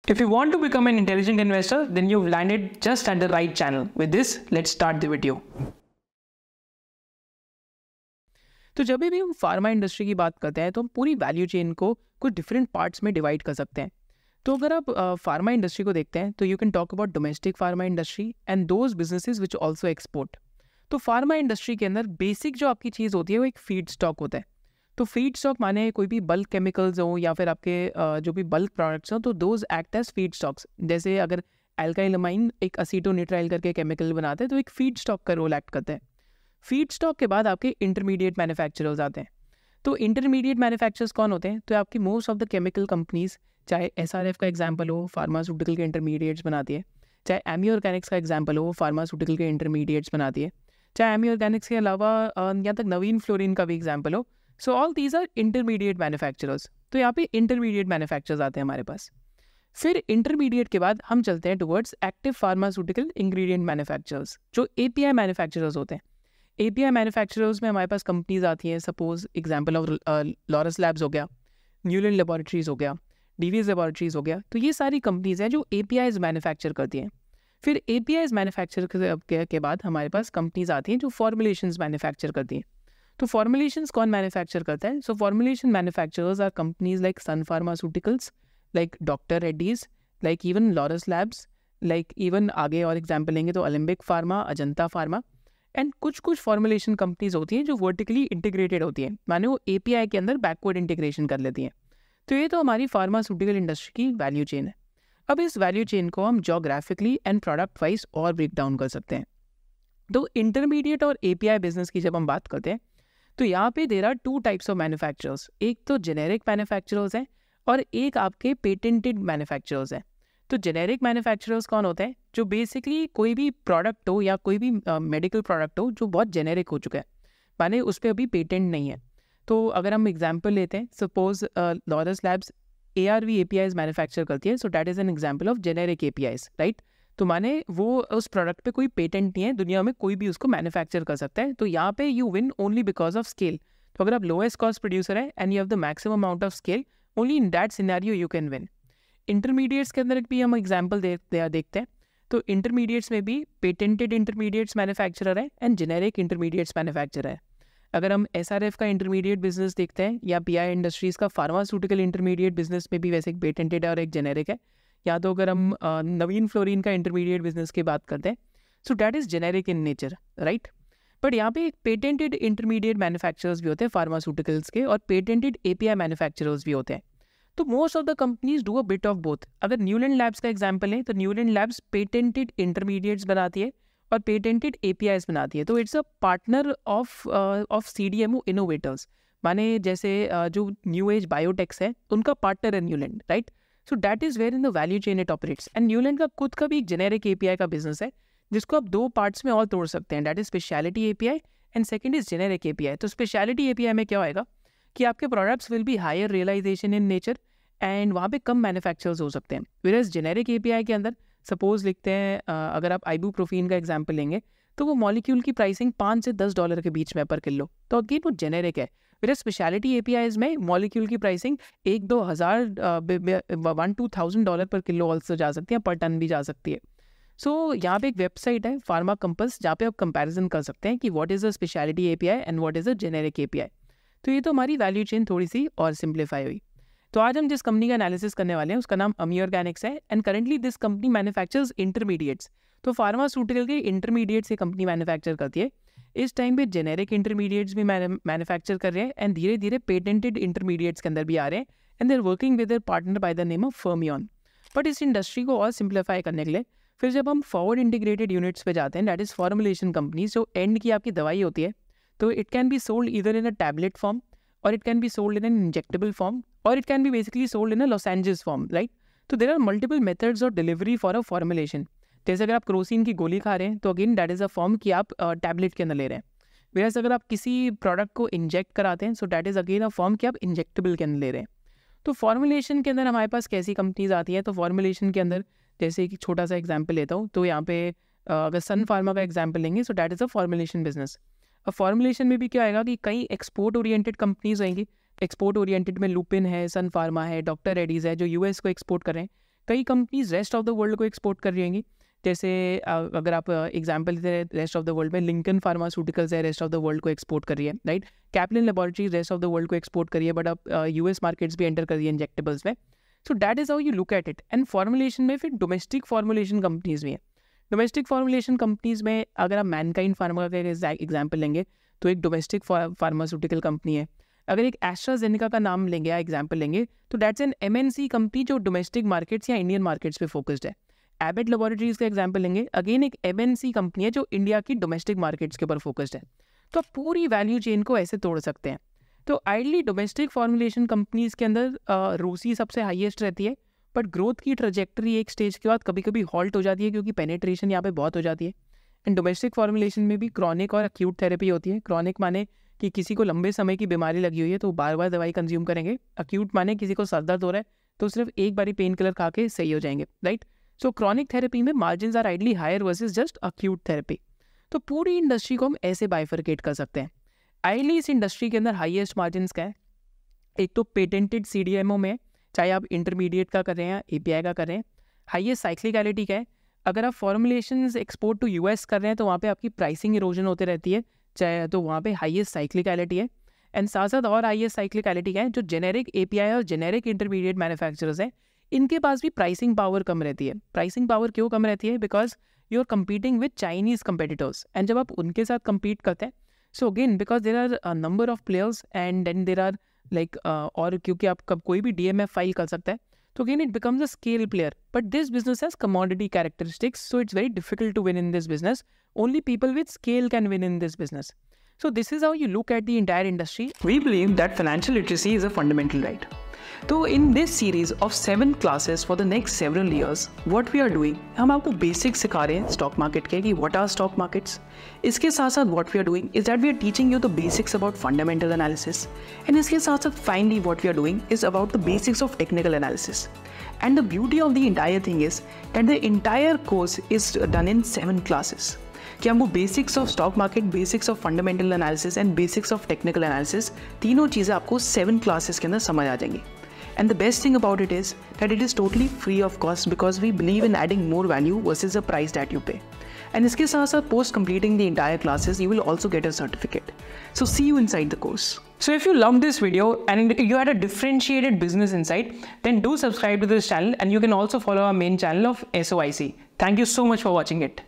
If you want to become an intelligent investor, then you've landed just at the right channel. With this, let's start the video. तो जब भी हम pharma industry की बात करते हैं तो हम पूरी वैल्यू चेन को कुछ डिफरेंट पार्ट्स में डिवाइड कर सकते हैं। तो अगर आप फार्मा इंडस्ट्री को देखते हैं तो you can talk about domestic pharma industry and those businesses which also export. तो फार्मा इंडस्ट्री के अंदर बेसिक जो आपकी चीज़ होती है वो एक फीड स्टॉक होता है। तो फीड स्टॉक माने कोई भी बल्क केमिकल्स हो या फिर आपके जो भी बल्क प्रोडक्ट्स हो, तो those act as feedstocks. जैसे अगर एल्काइलमाइन एक असीटोनिट्राइल करके केमिकल बनाते हैं तो एक फीड स्टॉक का रोल एक्ट करता है। फीड स्टॉक के बाद आपके इंटरमीडिएट मैन्युफैक्चरर्स आते हैं। तो इंटरमीडिएट मैन्युफैक्चरर्स कौन होते हैं? तो आपकी most of the chemical companies, चाहे एसआरएफ का एग्जांपल हो, फार्मास्यूटिकल के इंटरमीडिएट्स बनाती है, चाहे एमी ऑर्गेनिक्स का एग्जांपल हो, फार्मास्यूटिकल के इंटरमीडिएट्स बनाती है, चाहे एमी ऑर्गेनिक्स के अलावा यहाँ तक नवीन फ्लोरिन का भी एग्जाम्पल हो। So all these are intermediate manufacturers. तो यहाँ पे इंटरमीडिएट मैन्युफैक्चरर्स आते हैं हमारे पास। फिर इंटरमीडिएट के बाद हम चलते हैं towards active pharmaceutical ingredient manufacturers, जो एपीआई मैन्युफैक्चरर्स होते हैं। एपीआई मैन्युफैक्चरर्स में हमारे पास कंपनीज आती हैं, suppose example of Laurus labs हो गया, न्यूलैंड लेबोरेटरीज हो गया, डीवीएस लेबोरेटरीज हो गया। तो ये सारी कंपनीज हैं जो एपीआईज मैन्युफैक्चर करती हैं। फिर एपीआईज मैन्युफैक्चर के बाद हमारे पास कंपनीज आती हैं जो फॉर्मुलेशंस मैन्युफैक्चर करती हैं। तो फॉर्मुलेशंस कौन मैन्युफैक्चर करता है? So formulation manufacturers are companies like Sun Pharmaceuticals, like doctor Reddy's, like even Laurus Labs, like even आगे और एग्जाम्पल लेंगे तो Alembic Pharma, Ajanta Pharma. And कुछ फॉर्मुलेशन कंपनीज होती हैं जो वर्टिकली इंटीग्रेटेड होती हैं, माने वो एपीआई के अंदर बैकवर्ड इंटीग्रेशन कर लेती हैं। तो ये तो हमारी फार्मास्यूटिकल इंडस्ट्री की वैल्यू चेन है। अब इस वैल्यू चेन को हम जोग्राफिकली एंड प्रोडक्ट वाइज और ब्रेक डाउन कर सकते हैं। तो इंटरमीडिएट और एपीआई बिजनेस की जब हम बात करते हैं तो यहाँ पे there are two types of manufacturers. एक तो जेनेरिक मैन्युफैक्चरर्स हैं और एक आपके पेटेंटेड मैन्युफैक्चरर्स हैं। तो जेनेरिक मैन्युफैक्चरर्स कौन होते हैं? जो बेसिकली कोई भी प्रोडक्ट हो या कोई भी मेडिकल प्रोडक्ट हो जो बहुत जेनेरिक हो चुका है, माने उस पर अभी पेटेंट नहीं है। तो अगर हम एग्जांपल लेते हैं, suppose Laurus labs ARV APIs manufacture करती है, सो that is an example of generic APIs, right. तो माने वो उस प्रोडक्ट पे कोई पेटेंट नहीं है, दुनिया में कोई भी उसको मैन्युफैक्चर कर सकता है। तो यहाँ पे you win only because of scale. तो अगर आप लोएस्ट कॉस्ट प्रोड्यूसर है and you have the maximum amount of scale, only in that scenario you can win. Intermediates के अंदर भी हम एग्जाम्पल देखते हैं। तो इंटरमीडिएट्स में भी पेटेंटेड इंटरमीडिएट्स मैन्युफैक्चरर है एंड जेनेरिक इंटरमीडिएट्स मैन्युफैक्चरर है। अगर हम एसआरएफ का इंटरमीडिएट बिजनेस देखते हैं या पीआई इंडस्ट्रीज़ का फार्मास्यूटिकल इंटरमीडिएट बिजनेस में भी वैसे एक पेटेंटेड है और एक जेनेरिक है। या तो अगर हम नवीन फ्लोरिन का इंटरमीडिएट बिजनेस की बात करते हैं, so that is generic in nature, right. But यहाँ पे एक पेटेंटेड इंटरमीडिएट मैन्युफैक्चरर्स भी होते हैं फार्मास्यूटिकल्स के, और पेटेंटेड एपीआई मैन्युफैक्चरर्स भी होते हैं। तो most of the companies do a bit of both. अगर न्यूलैंड लैब्स का एग्जांपल है तो न्यूलैंड लैब्स पेटेंटेड इंटरमीडिएट्स बनाती है और पेटेंटेड एपीआईज बनाती है। तो it's a partner of CDMO innovators, माने जैसे जो न्यू एज बायोटेक्स है उनका पार्टनर है Neuland, right. So that is where in the value chain it operates. And Neuland का खुद का भी एक जेनेरिक एपीआई का बिजनेस है जिसको आप दो पार्ट्स में और तोड़ सकते हैं, that is speciality API and second is generic API. तो स्पेशलिटी एपीआई में क्या होएगा कि आपके products will be higher realization in nature and वहाँ पे कम मैन्युफैक्चरर्स हो सकते हैं। वेयरएज जेनेरिक एपीआई के अंदर सपोज लिखते हैं अगर आप आइबुप्रोफीन का एग्जांपल लेंगे तो वो मॉलिक्यूल की प्राइसिंग $5 से $10 के बीच में पर किलो, तो अगेन वो जेनेरिक है। फिर स्पेशलिटी एपीआईज में मॉलिक्यूल की प्राइसिंग 1-2 हज़ार $1,000-2,000 पर किलो ऑल्सो जा सकती है, पर टन भी जा सकती है। सो यहाँ पे एक वेबसाइट है फार्मा कंपस जहाँ पे आप कंपैरिजन कर सकते हैं कि what is a speciality API and what is a generic API. तो ये तो हमारी वैल्यू चेन थोड़ी सी और सिंप्लीफाई हुई। तो आज हम जिस कंपनी का एनालिसिस करने वाले हैं उसका नाम अमी ऑर्गेनिक्स है and currently this company manufactures intermediates. तो फार्मास्यूटिकल के इंटरमीडिएट्स ये कंपनी मैन्युफैक्चर करती है। इस टाइम पे जेनेरिक इंटरमीडिएट्स भी मैन्युफैक्चर कर रहे हैं एंड धीरे धीरे पेटेंटेड इंटरमीडिएट्स के अंदर भी आ रहे हैं and there working with their partner by the name of fermion. But इस इंडस्ट्री को और सिंप्लीफाई करने के लिए फिर जब हम फॉरवर्ड इंटीग्रेटेड यूनिट्स पे जाते हैं, दैट इज़ फॉर्मुलेशन कंपनीज, जो एंड की आपकी दवाई होती है, तो it can be sold either in a tablet form or it can be sold in an injectable form or it can be basically sold in a lozenges form, right? तो there are multiple methods of delivery for a formulation. जैसे अगर आप Crocin की गोली खा रहे हैं तो again that is a form कि आप टैबलेट के अंदर ले रहे हैं। वेयरएज अगर आप किसी प्रोडक्ट को इंजेक्ट कराते हैं सो that is again a form कि आप इंजेक्टेबल के अंदर ले रहे हैं। तो फॉर्मुलेशन के अंदर हमारे पास कैसी कंपनीज आती हैं? तो फॉर्मुलेशन के अंदर जैसे कि छोटा सा एग्जाम्पल लेता हूँ, तो यहाँ पे अगर सन फार्मा का एग्जाम्पल लेंगे सो that is a formulation business. अब फॉर्मुलेशन में भी क्या आएगा कि कई एक्सपोर्ट ओरिएंटेड कंपनीज आएंगी। एक्सपोर्ट ओरिएंटेड में लुपिन है, सन फार्मा है, डॉक्टर रेड्डीज है जो यूएस को एक्सपोर्ट कर रहे हैं। कई companies rest of the world को एक्सपोर्ट कर रही होंगी, जैसे अगर आप एग्जांपल देते हैं रेस्ट ऑफ द वर्ल्ड में, लिंकन फार्मास्यूटिकल्स है रेस्ट ऑफ द वर्ल्ड को एक्सपोर्ट कर रही है, right. Caplin laboratories rest of the world को एक्सपोर्ट करिए, बट अब यूएस मार्केट्स भी एंटर कर रही है इंजेक्टेबल्स में। सो that is how you look at it. And formulation में फिर डोमेस्टिक फॉर्मुलेशन कंपनीज भी हैं। डोमेस्टिक फॉर्मुलेशन कंपनीज में अगर आप मैनकाइंड फार्मा का एग्जाम्पल लेंगे तो एक डोमेस्टिक फार्मास्यूटिकल कंपनी है। अगर एक एस्ट्राजेनेका का नाम लेंगे या एग्जाम्पल लेंगे तो दैट्स एन MNC कंपनी जो डोमेस्टिक मार्केट्स या इंडियन मार्केट्स पे फोकस्ड है। एबेट लेबोरेटरीज का एग्जाम्पल लेंगे, अगेन एक MNC कंपनी है जो इंडिया की डोमेस्टिक मार्केट्स के ऊपर फोकस्ड है। तो आप पूरी वैल्यू चेन को ऐसे तोड़ सकते हैं। तो आइडली डोमेस्टिक फॉर्मुलेशन कंपनीज के अंदर रोसी सबसे हाईएस्ट रहती है, बट ग्रोथ की ट्रजेक्टरी एक स्टेज के बाद कभी कभी हॉल्ट हो जाती है क्योंकि पेनेट्रेशन यहाँ पे बहुत हो जाती है। एंड डोमेस्टिक फॉर्मुलेशन में भी क्रॉनिक और एक्यूट थेरेपी होती है। क्रॉनिक माने कि किसी को लंबे समय की बीमारी लगी हुई है तो बार बार दवाई कंज्यूम करेंगे। एक्यूट माने किसी को सर दर्द हो रहा है तो सिर्फ एक बारी पेन किलर खा के सही हो जाएंगे, राइट। सो क्रॉनिक थेरेपी में margin are ideally higher versus just acute therapy. तो पूरी इंडस्ट्री को हम ऐसे बाइफरकेट कर सकते हैं। आइडली इस इंडस्ट्री के अंदर हाईएस्ट मार्जिन क्या है? एक तो पेटेंटेड CDMO में, चाहे आप इंटरमीडिएट का कर रहे हैं या API का कर रहे हैं। हाईएस्ट साइक्लिकलिटी क्या है? अगर आप फॉर्मुलेशंस एक्सपोर्ट टू US कर रहे हैं तो वहाँ पे आपकी प्राइसिंग इरोजन होते रहती है, चाहे तो वहाँ पे हाईएस्ट साइक्लिकलिटी है। एंड साथ साथ और हाईएस्ट साइक्लिकलिटी क्या है? जो जेनेरिक API और जेनेरिक इंटरमीडिएट मैन्युफैक्चरर्स हैं इनके पास भी प्राइसिंग पावर कम रहती है। प्राइसिंग पावर क्यों कम रहती है? Because you are competing with Chinese competitors. And जब आप उनके साथ कम्पीट करते हैं so again because there are number of players and then there are like और क्योंकि आप कब कोई भी DMF फाइल कर सकता है तो again it becomes a scale player. But this business has commodity characteristics, so it's very difficult to win in this business. Only people with scale can win in this business. So this is how you look at the entire industry. We believe that financial literacy is a fundamental right. So in this series of 7 classes for the next several years, what we are doing, हम आपको basics सिखा रहे हैं stock market के कि what are stock markets. इसके साथ साथ what we are doing is that we are teaching you the basics about fundamental analysis. And इसके साथ साथ finally what we are doing is about the basics of technical analysis. And the beauty of the entire thing is that the entire course is done in 7 classes. कि हमको basics of stock market, basics of fundamental analysis and basics of technical analysis, तीनों चीज़ें आपको 7 classes के अंदर समझ आ जाएंगी. And the best thing about it is that it is totally free of cost because we believe in adding more value versus the price that you pay. And इसके साथ साथ post completing the entire classes you will also get a certificate. So see you inside the course. So if you loved this video and you had a differentiated business insight, then do subscribe to this channel and you can also follow our main channel of SOIC. Thank you so much for watching it.